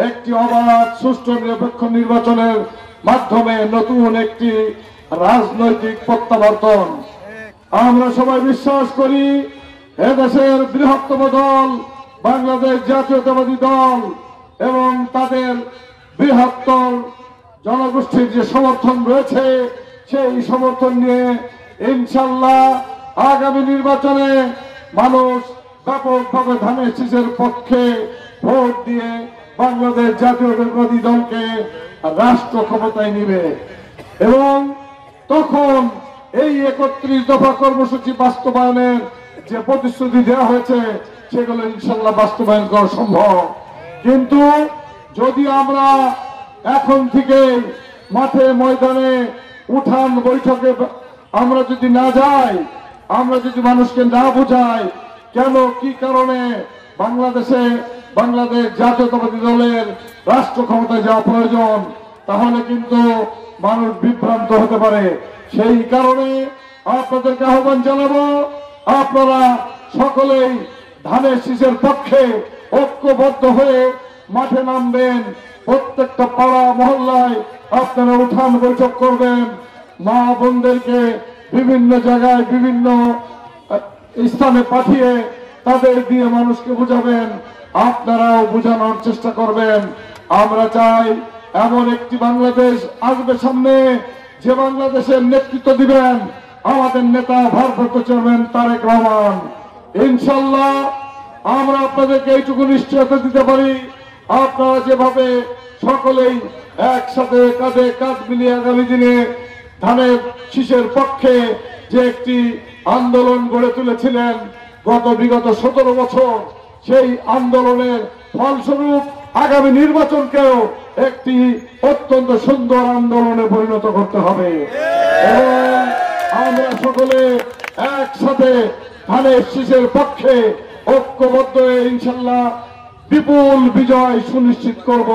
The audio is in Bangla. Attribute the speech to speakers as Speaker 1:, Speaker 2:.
Speaker 1: একটি অবাধ সুষ্ঠু নিরপেক্ষ নির্বাচনের মাধ্যমে নতুন একটি রাজনৈতিক প্রত্যাবর্তন। আমরা সবাই বিশ্বাস করি এদেশের বৃহত্তম দল বাংলাদেশ জাতীয়তাবাদী দল এবং তাদের বৃহত্তর জনগোষ্ঠীর যে সমর্থন রয়েছে সেই সমর্থন নিয়ে ইনশাল্লাহ আগামী নির্বাচনে মানুষ ব্যাপকভাবে ধানের শীষের পক্ষে ভোট দিয়ে বাংলাদেশ জাতীয়তাবাদী দলকে রাষ্ট্র ক্ষমতায় নিবে এবং তখন এই 31 দফা কর্মসূচি বাস্তবায়নের যে প্রতিশ্রুতি দেওয়া হয়েছে সেগুলো ইনশাল্লাহ বাস্তবায়ন করা সম্ভব। কিন্তু যদি আমরা এখন থেকে মাঠে ময়দানে উঠান বৈঠকে আমরা যদি না যাই, আমরা যদি মানুষকে না বোঝাই কেন কি কারণে বাংলাদেশ জাতীয়তাবাদী দলের রাষ্ট্র ক্ষমতায় যাওয়া প্রয়োজন, তাহলে কিন্তু মানুষ বিভ্রান্ত হতে পারে। সেই কারণে আপনাদেরকে আহ্বান জানাবো, আপনারা সকলেই ধানের শীষের পক্ষে ঐক্যবদ্ধ হয়ে মাঠে নামবেন। প্রত্যেকটা পাড়া মহল্লায় আপনারা উঠান বৈঠক করবেন, মা বোনদেরকে বিভিন্ন জায়গায় বিভিন্ন স্থানে পাঠিয়ে তাদের দিয়ে মানুষকে বুঝাবেন, আপনারাও বোঝানোর চেষ্টা করবেন। আমরা চাই এমন একটি বাংলাদেশ আসবে সামনে, যে বাংলাদেশের নেতৃত্ব দিবেন আমাদের নেতা ভারপ্রাপ্ত চেয়ারম্যান তারেক রহমান। ইনশাল্লাহ আমরা আপনাদেরকে এইটুকু নিশ্চয়তা দিতে পারি, আপনারা যেভাবে সকলেই একসাথে কাঁধে কাঁধ মিলিয়ে আগামী দিনে ধানের শীষের পক্ষে যে একটি আন্দোলন গড়ে তুলেছিলেন বিগত 17 বছর, সেই আন্দোলনের ফলস্বরূপ আগামী নির্বাচনকেও একটি অত্যন্ত সুন্দর আন্দোলনে পরিণত করতে হবে এবং আমরা সকলে একসাথে ধানের শীষের পক্ষে ঐক্যবদ্ধ হয়ে ইনশাল্লাহ বিপুল বিজয় সুনিশ্চিত করব।